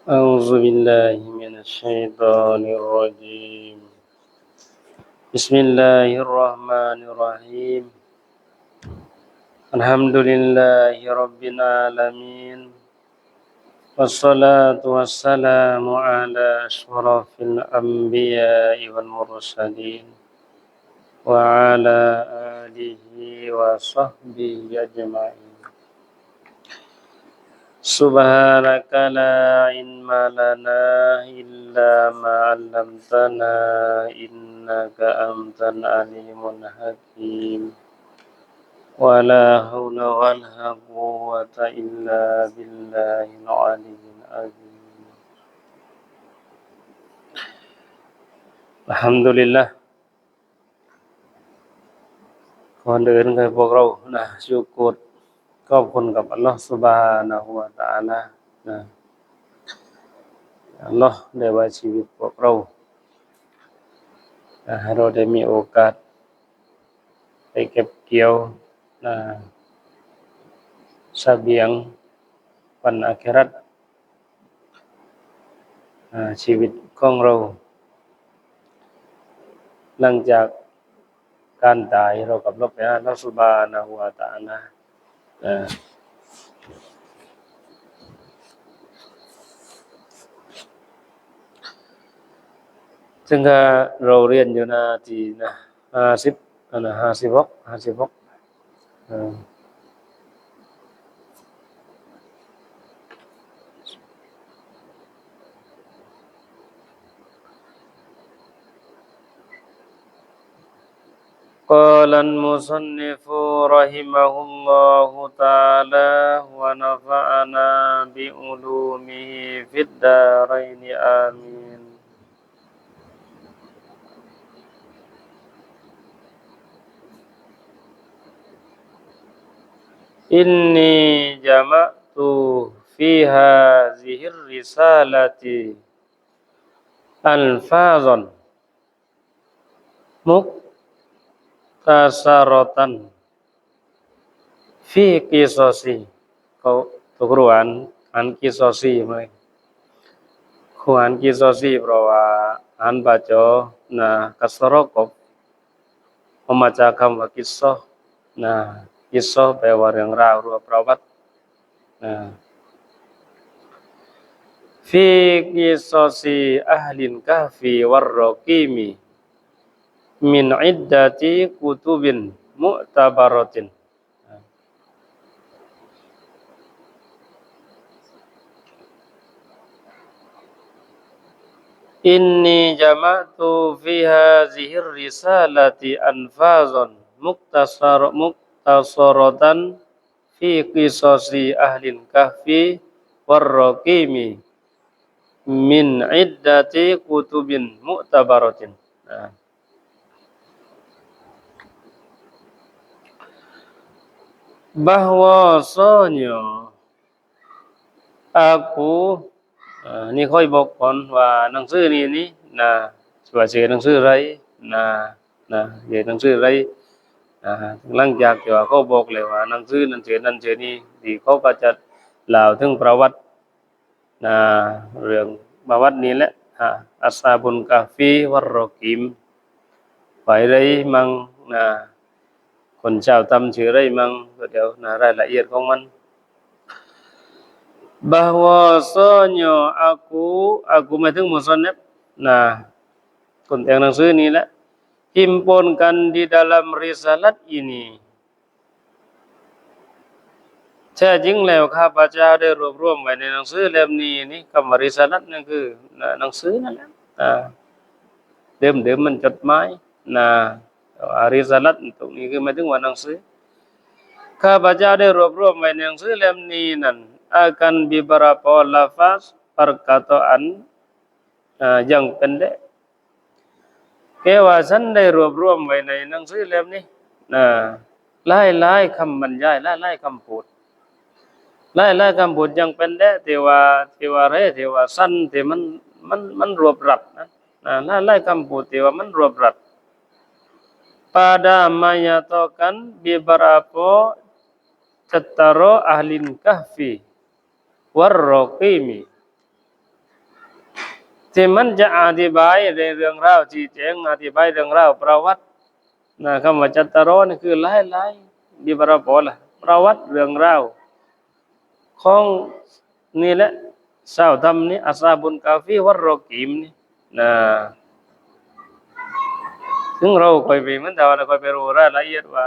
أعوذ بالله من الشيطان الرجيم بسم الله الرحمن الرحيم الحمد لله رب العالمين والصلاة والسلام على أشرف الأنبياء والمرسلين وعلى آله وصحبه أجمعين سبحانك لا علم لنا إلا ما علمتنا إنك أنت العليم الحكيم ولا حول ولا قوة إلا بالله العلي العظيم الحمد لله ก่อนอื่นก็พวกเรานะชูกรขอบคุณกับอัลเลาะห์ซุบฮานะฮูวะตะอาลานะอัลเลาะห์ได้ไว้ชีวิตพวกเราให้เราได้มีโอกาสได้เก็บเกี่ยวเสบียงวันอาคิเราะห์ชีวิตของเราหลังจากการตายเรากับเราไปหาอัลเลาะห์ซุบฮานะฮูวะตะอาลาซึ่งเราเรียนอยู่หน้าที่50 56قال المصنف رحمه الله تعالى ونفعنا بعلومه في الدارين آمين إني جمعت في هذه الرسالة ألفاظا مختصرة في قصص เขาตัวกรุอ่านกิซอซีมั้ยเขาอ่านกิซอซีเพราะว่าอ่านบาจอนะกัสรอกบมาจากคำว่ากิซอนะกิซอแปลว่าเรื่องราวหรือประวัติfi qisasi ahlil kahfi warraqimi min iddati kutubin mu'tabaratin Inni jama'tu fi hadhihi risalati anfazan muktasaratan fi qisasi ahlil kahfi warraqimi min iddati kutubin mu'tabaratin bahwasanya aku นี่ค่อยบอกก่อนว่าหนังสือนี้นะว่าชื่อหนังสืออะไรนะชื่อหนังสืออะไรหลังจากที่ว่าเขาบอกเลยว่าหนังสือนั้นชื่อนั้นชื่อนี้ที่เขาก็จะเล่าถึงประวัติเรื่องประวัตินี้แหละอัศฮาบุลกะฟีวัรรอกีมไปได้มั่งคนชาวตำชื่ออะไรมั่งเดี๋ยวรายละเอียดของมันbahwasanya akuหมายถึงมุซันนิฟคนแต่งหนังสือนี้แหละhimpunkan di dalam risalat ini แท้จริงแล้วข้าพเจ้าได้รวบรวมไว้ในหนังสือเล่มนี้นี่คำว่าริซาลัตนั่นคือหนังสือนั่นแหละเดิมมันจดหมายริซาลัตตรงนี้คือหมายถึงว่าหนังสือข้าพเจ้าได้รวบรวมไว้ในหนังสือเล่มนี้นั่นakan beberapa lafaz perkataan yang pendek แค่ว่าฉันได้รวบรวมไว้ในหนังสือเล่มนี้หลายๆคำบรรยายหลายๆคำพูดหลายๆคำพูดยังเป็นได้ที่ว่าสั้นที่มันรวบรัดหลายๆคำพูดที่ว่ามันรวบรัด pada menyatakan beberapa cetara ahlin kahfi warraqimi ที่มันจะอธิบายในเรื่องราวชี้แจงอธิบายเรื่องราวประวัตินะคำว่าจัตตารอนี่คือหลายๆบิบราปอละประวัติเรื่องราวของนี่แหละชาวธรรมนี่อัศฮาบุลกาฟีวัรรอกีมนี่นะถึงเราค่อยไปมันแต่ว่าเราค่อยไปรู้รายละเอียดว่า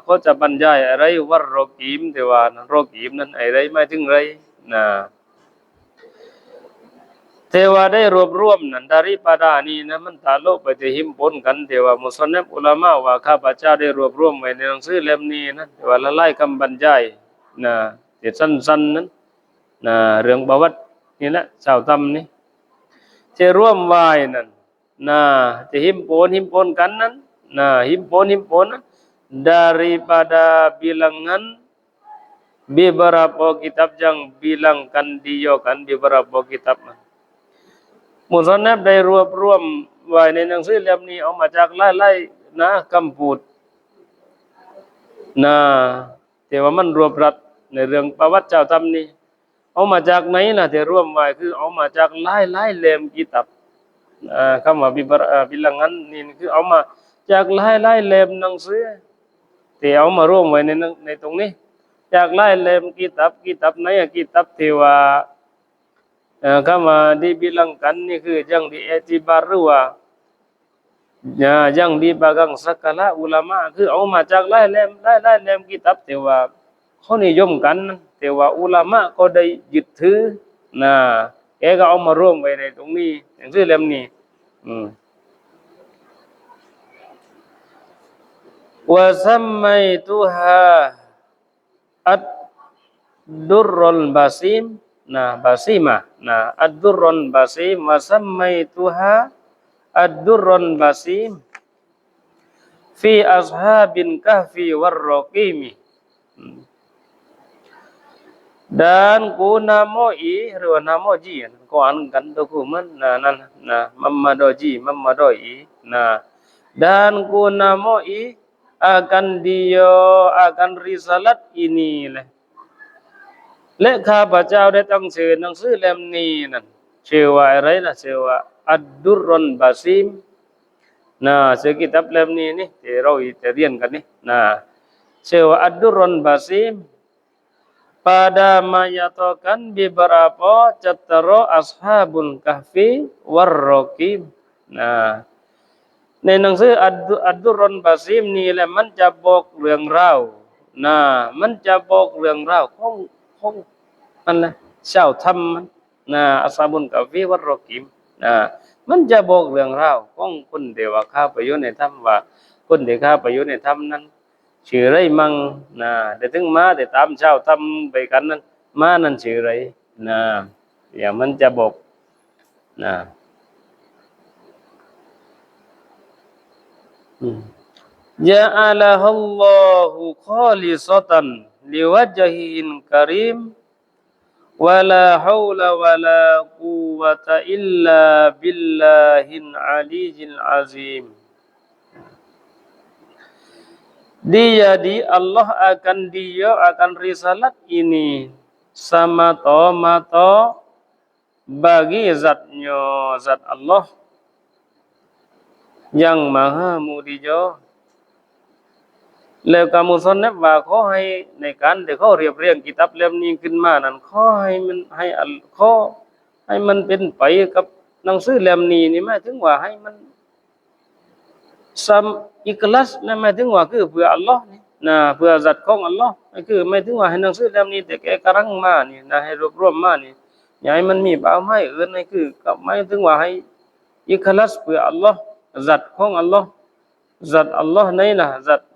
เขาจะบรรยายอะไรวัรรอกีมแต่ว่ารอกีมนั้นอะไรหมายถึงอะไรนะแต่ว่าได้รวบรวมนั้นdaripadaนี้นะมันตาโลกไปที่หิมปนกันแต่ว่ามุสลิมอุลามะว่าข้าพเจ้าได้รวบรวมไว้ในหนังสือเล่มนี้นะแต่ว่าละลายคำบรรยายนะที่สั้นๆนั้นนะเรื่องประวัตินี่แหละชาวธรรมนี่จะร่วมไว้นั่นนะจะหิมปนกันนั้นนะหิมปนนั้นdaripada bilangan beberapa kitab yang bilangkan diyokan beberapa kitabมุสลิมได้รวบรวมไว้ในหนังสือเล่มนี้เอามาจากหลายๆนะคำพูดนะแต่ว่ามันรวบรัดในเรื่องประวัติเจ้าธรรมนี้เอามาจากไหนล่ะที่รวมไว้คือเอามาจากหลายๆเล่มกิตับคำว่าbilanganนี่คือเอามาจากหลายๆเล่มหนังสือที่เอามารวมไว้ในตรงนี้จากหลายเล่มกิตับไหนกิตับที่ว่าkama dibilangkan ni ke yang diiktibarว่าyang dipegang segala ulamaคือเอามาจากหลายเล่มกิตับแต่ว่าเขานิยมกันแต่ว่าอุลามะก็ได้ยึดถือนะแกก็เอามารวมไว้ในตรงนี้หนังสือเล่มนี้wa sammaituha ad-durrul basim nah basimah nah ad-durrun basim wa sammaituha ad-durrun basim fi ashabin kahfi warraqimi dan ku namoiหรือว่าnamojiก็อ่านกันตัวกูมันนั่นMammadoi dan ku namoi akan dia akan risalat iniและข้าพเจ้าได้ตั้งชื่อหนังสือเล่มนี้นั่นชื่อว่าอะไรล่ะชื่อว่าอัดดุรรอนบาซิมชื่อกิตับเล่มนี้นี่ที่เราจะเรียนกันนี่ชื่อว่าอัดดุรรอนบาซิม pada menyatakan beberapa cataro ashabul kahfi warraqim ในหนังสืออัดดุรรอนบาซิมนี่แหละมันจะบอกเรื่องราวมันจะบอกเรื่องราวของมันนะชาวธรรมอัศฮาบุลกะฟีวัรรอกีมมันจะบอกเรื่องราวของคนที่ว่าเข้าไปอยู่ในธรรมว่าคนที่เข้าไปอยู่ในธรรมนั้นชื่ออะไรมั่งแต่ถึงมาแต่ตามชาวธรรมไปกันนั้นมานั้นชื่ออะไรอย่างมันจะบอกJa'alahallahu khalisatan liwajhihil karim wala haula wala quwwata illa billahil aliyyil azim. Allah akan risalat ini semata-mata bagi zat Allah yang maha mulia แล้วก็มุสลิมว่าขอให้ในการที่เขาเรียบเรียงกิตับเล่มนี้ขึ้นมานั้นขอให้มันเป็นไปกับหนังสือเล่มนี้นี่หมายถึงว่าให้มันอิคลาสนั่นหมายถึงว่าคือเพื่ออัลเลาะห์นี่เพื่อสัตว์ของอัลเลาะห์คือหมายถึงว่าให้หนังสือเล่มนี้แต่แกกำลังมานี่ให้รวบรวมมานี่อย่าให้มันมีเป้าหมายอื่นนี่คือก็หมายถึงว่าให้อิคลาสเพื่ออัลเลาะห์สัตว์ของอัลเลาะห์สัตว์อัลเลาะห์นี่สัตว์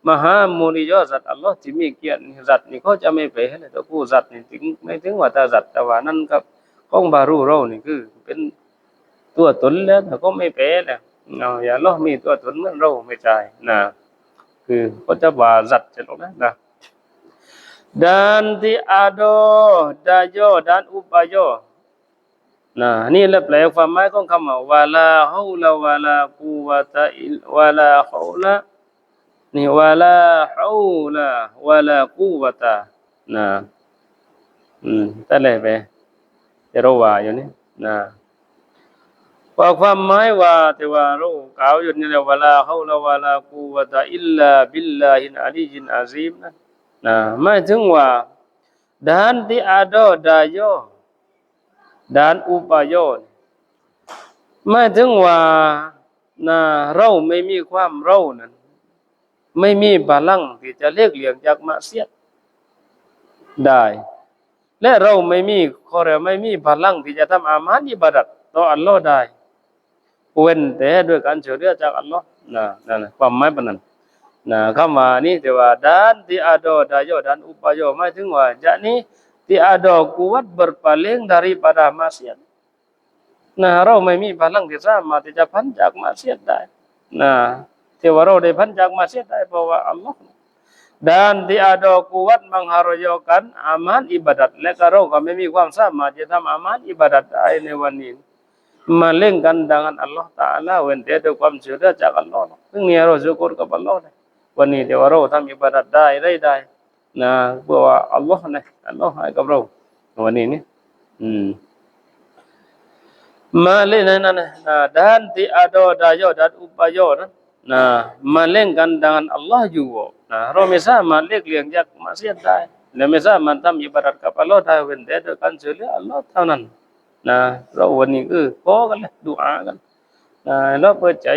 มหามุนียะสัตว์อัลเลาะห์ที่มีเกียรติสัตว์นี่เขาจะไม่ไปให้เลยตัวผู้สัตว์นี่ถึงไม่ถึงว่าแต่สัตว์แต่ว่านั่นครับของบารูเรานี่คือเป็นตัวตนแล้วแต่ก็ไม่แพ้แล้วอย่าล้อมีตัวตนเหมือนเราไม่ใช่คือเขาจะว่าสัตว์จะตรงนั้นdan tiada daya dan upayaนี่แหละแปลความหมายของคำว่าวะลาฮาลาวะลากุวะตะอิลวะลาฮาลานี่วะลาฮาลาวะลากุวะตะแต่เลยไปจะรู้ว่าอยู่นี่ ว่าความหมายว่าแต่ว่าเรากล่าวอยู่นี่แหละวะลาฮาวลาวะลากุวะตะอิลลาบิลลาฮิลอะลียิลอะซีมนะหมายถึงว่าdan tiada daya dan upaya หมายถึงว่าเราไม่มีความเรานั้นไม่มีพลังที่จะเลีกเลี่ยงจากมะเสียดได้และเราไม่มีไม่มีพลังที่จะทำอามัลอิบาดัตต่ออัลเลาะห์ได้เว้นแต่ด้วยการช่วยเหลือจากอัลเลาะห์นั่นความหมายปานนั้นคำว่านี้แต่ว่าdan tiada daya dan upaya หมายถึงว่าyakni tiada kuat berpaling daripada maksiatเราไม่มีพลังที่สามารถที่จะพ้นจากมาเสียดได้ที่ว่าเราได้พ้นจากมาเสียดได้เพราะว่าอัลเลาะห์dan tiada kuat mengharoyokan amal ibadat และก็เราก็ไม่มีความสามารถจะทำอามัลอิบาดัตได้ในวันนี้มาเล่นกันdengan Allah Taala เว้นแต่ด้วยความช่วยเหลือจากอัลเลาะห์ซึ่งเนี่ยเราซุกรกับอัลเลาะห์วันนี้ที่ว่าเราทำอิบาดัตได้เพราะว่าอัลเลาะห์ให้กับเราวันนี้นี่Malinan dan tiada daya dan upaya malingkan dengan Allah juga.เราไม่สามารถเลีกเลี่ยงจากมาเสียดได้และไม่สามารถทำอิบาดัตกับอัลเลาะห์ได้เว้นแต่ด้วยการช่วยเหลืออัลเลาะห์เท่านั้นเราวันนี้ขอกันเลยดุอากันเราเปิดใจ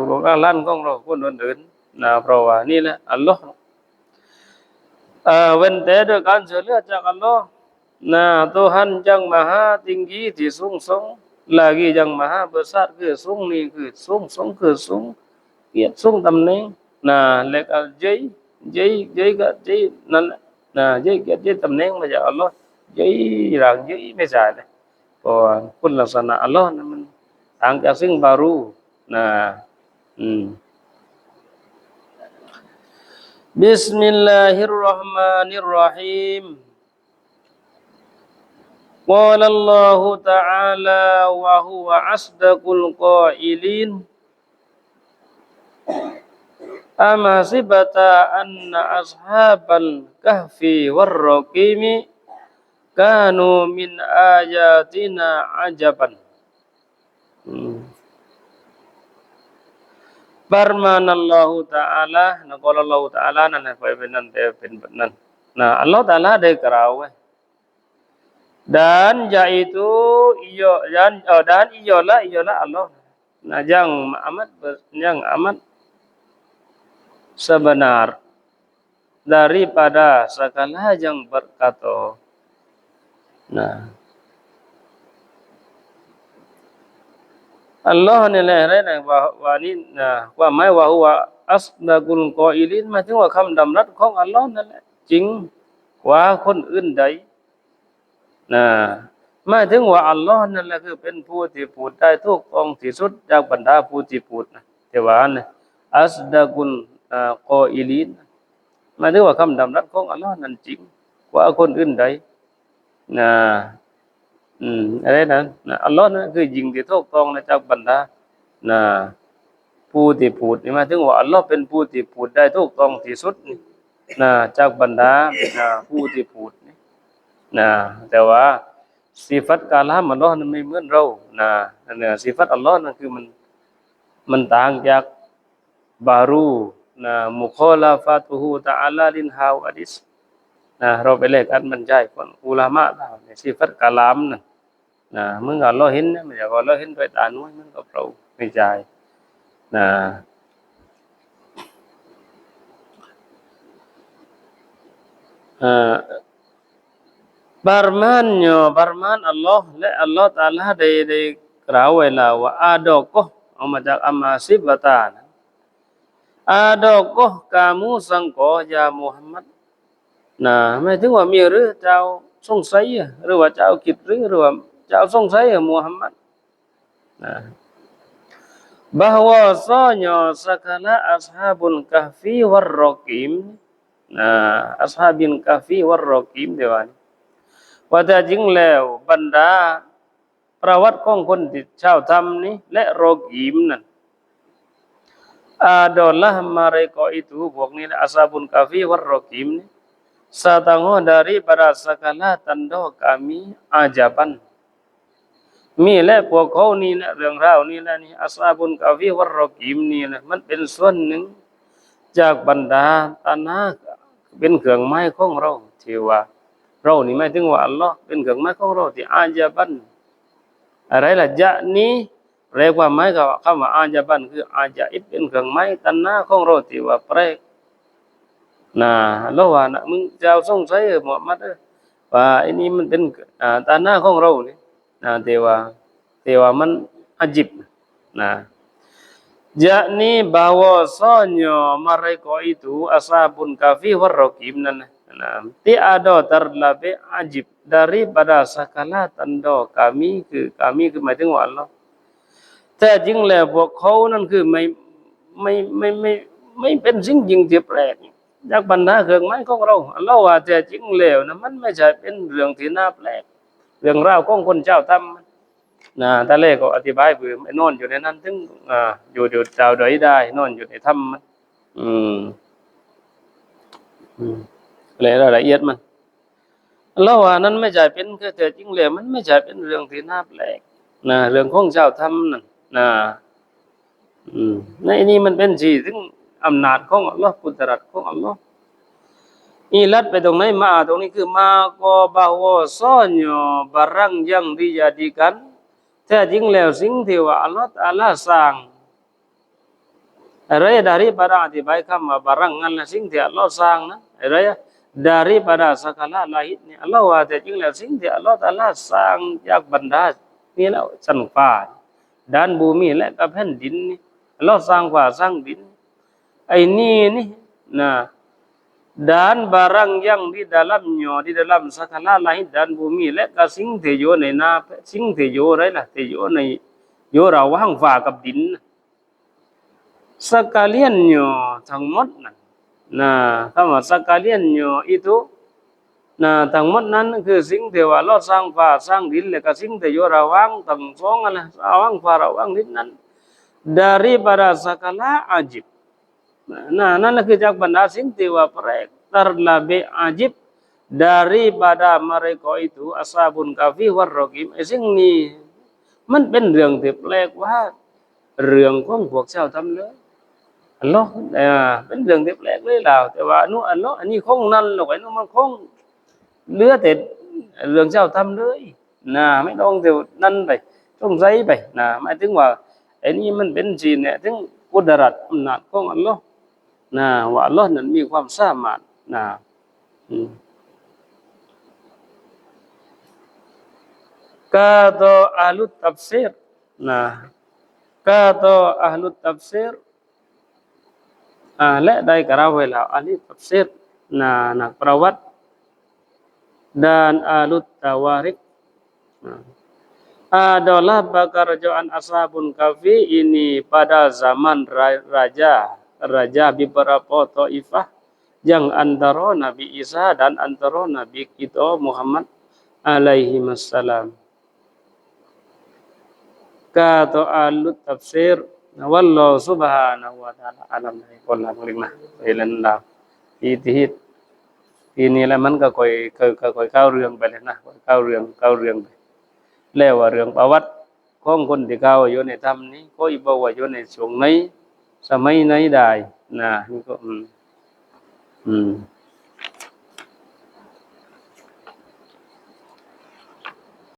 ลูกๆหลานของเราคนอื่นๆเพราะว่านี่แหละอัลเลาะห์เว้นแต่ด้วยการช่วยเหลือจากอัลเลาะห์Tuhan yang maha tinggi di sung-sung lagi yang maha besar ke sung ni ke sung-sung ke sung kiat sung tầm neng lek al jai ka jai jai kiat jai tầm neng mà Allah jai rằng jaiไม่ใช่เลยคุณลักษณะ Allah นั้นมันต่างจากสิ่งบารูBismillahirrahmanirrahim قال الله تعالى وهو أصدق القائلين أما حسبت أن أصحاب الكهف والرقيم كانوا من آياتنا عجبا Firman Allah Ta'ala qala Allah Ta'ala นั่นแหละเป็นนั่นเป็นแบบนั้นอัลเลาะห์ตะอาลาได้กล่าวไว้dan yaitu dan iyalah Allah yang amat sebenar daripada segala yang berkata Allah นี่แหละว่านี่ความหมายว่าhuwa asdaqul qailin หมายถึงว่าคำดำรัสของอัลเลาะห์นั่นแหละจริงกว่าคนอื่นใดหมายถึงว่าอัลเลาะห์นั่นแหละคือเป็นผู้ที่พูดได้ถูกต้องที่สุดจากบรรดาผู้ที่พูดแต่ว่าอัสดะกุลกออิลินหมายถึงว่าคำดำรัสของอัลเลาะห์นั้นจริงกว่าคนอื่นใดอะไรนั้นอัลเลาะห์นั้นคือจริงที่ถูกต้องจากบรรดาผู้ที่พูดหมายถึงว่าอัลเลาะห์เป็นผู้ที่พูดได้ถูกต้องที่สุดจากบรรดาผู้ที่พูดแต่ว่าsifat kalam Allah นั้นไม่เหมือนเราsifat Allah นั้นคือมันต่างจากบารูmukhalafatuhu ta'ala lil hawadis เราไปเลขอันบรรยายของอุลามะในsifat kalam นั้นเมื่ออัลเลาะห์เห็นไม่ใช่ว่าอัลเลาะห์เห็นด้วยตาน้อยมันก็เราไม่ใช่Firman Allah และอัลเลาะห์ตะอาลาได้กล่าวไว้แล้วว่าอาดอกเอามาจากอามาซิบะตาอาดอกกามูสังกอยามุฮัมมัดหมายถึงว่ามีหรือเจ้าสงสัยหรือว่าเจ้าคิดหรือว่าเจ้าสงสัยมุฮัมมัดbahwasanya sakala ashabul kahfi war raqim ashabin kahfi war raqim เดี๋ยวว่าแต่จริงแล้วบรรดาประวัติของคนที่ชาวธรรมนี้และรอกีมนั้นadalah mereka itu พวกนี้ashabun kahfi war raqim ni setengah daripada segala tanda kami ajaban มีและพวกเขานี่นะเรื่องราวนี่แหละนี่อัศฮาบุลกะฟีวัรรอกีมนี่นะมันเป็นส่วนหนึ่งจากบรรดาตานะเป็นเครื่องไม้ของเราที่ว่าเรานี่หมายถึงว่าอัลลอฮ์เป็นเครื่องไม้ของเราที่อาญาบันอะไรล่ะจะนี้เรียกว่าไม้กับคำว่าอาญาบันคืออาญาอิบเป็นเครื่องไม้ตานะของเราที่ว่าแปลกนะแล้วว่านะมึงจะเอาสงสัยมุฮัมมัดว่าไอ้นี่มันเป็นตานะของเรานี่นะแต่ว่ามันajib nah yakni bahwasanya mereka itu ashabun kahfi warraqim nah tiada terlebih ajib daripada segala tanda kami ke หมายถึงว่าอัลเลาะห์แต่จริงแล้วพวกเขานั่นคือไม่เป็นสิ่งจริงที่แปลกจากบรรดาเครื่องไม้ของเราอัลเลาะห์ว่าแต่จริงแล้วนะมันไม่ใช่เป็นเรื่องที่น่าแปลกเรื่องราวของคนเจ้าทำนะตะเลก็อธิบายเผื่อนอนอยู่ในนั้นถึงอยู่ดาวดอยได้นอนอยู่ในถ้ำมันอืมรายละเอียดมันแล้วว่านั้นไม่ใช่เป็นแค่แต่จริงแล้วมันไม่ใช่เป็นเรื่องที่น่าแปลกนะเรื่องของเจ้าทำนั่นนะในนี้มันเป็นสิ่งซึ่งอำนาจของอัลลอฮ์กุดรัตของอัลลอฮ์อีลัดไปตรงไหนมาตรงนี้คือมาก็bahwasanya barang yang dijadikanแท้จริงแล้วสิ่งที่ว่าอัลลอฮฺตะอาลาสร้างอะไรdaripadaอธิบายคำว่า barang นั่นแหละสิ่งที่อัลลอฮฺสร้างนะอะไร daripada segala lahir นี่อัลลอฮฺว่าแท้จริงแล้วสิ่งที่อัลลอฮฺตะอาลาสร้างจากบรรดานี่แล้วชั้นฟ้าด้านภูมิและกับแผ่นดินนี่อัลลอฮฺสร้างฟ้าสร้างดินไอ้นี่นะ dan barang yang di dalamnya di dalam segala langit dan bumi และก็สิ่งที่อยู่ในน้ำสิ่งที่อยู่อะไรล่ะที่อยู่ระหว่างฟ้ากับดิน sekaliannya ทั้งหมดนั้นคำว่า sekaliannya itu ทั้งหมดนั้นคือสิ่งที่ว่าเราสร้างฟ้าสร้างดินและก็สิ่งที่อยู่ระหว่างทั้งสองนั่นแหละระหว่างฟ้าระหว่างดินนั้น daripada segala ajibนั่นคือจากบรรดาสิ่งที่ว่าแปลกterlebih ajib daripada mereka itu ashabun kahfi warraqim ไอ้สิ่งนี้มันเป็นเรื่องที่แปลกว่าเรื่องของพวกเจ้าทำเลยอัลลอฮ์เป็นเรื่องที่แปลกเลยแล้วแต่ว่าอัลลอฮ์อันนี้คงนั่นหรอกไอ้นู้นมันคงเหลือแต่เรื่องเจ้าทำเลยไม่ต้องเดี๋ยวนั่นไปสงสัยไปหมายถึงว่าไอ้นี่มันเป็นจีนเนี่ยถึงกุดรัตอำนาจของอัลลอฮ์ว่าอัลลอฮ์นั้นมีความสามารถkata ahlu tafsir kata ahlu tafsir และได้กล่าวไว้แล้วahli tafsir นักประวัติ dan ahlu tawarikh adalah pekerjaan ashabul kahfi ini pada zaman raja beberapa taifah yang antara Nabi Isa dan antara Nabi kita Muhammad alaihi wassalam. Kata ahli tafsir wallahu subhanahu wa ta'ala alam dari Allah mulimah ilan la itihid ทีนี้แล้วมันก็ค่อยเข้าเรื่องไปเลยนะเข้าเรื่องไปแล้วว่าเรื่องประวัติของคนที่เขาอยู่ในธรรมนี้ก็อีบอกว่าอยู่ในช่วงไหนสมัยไหนได้นี่ก็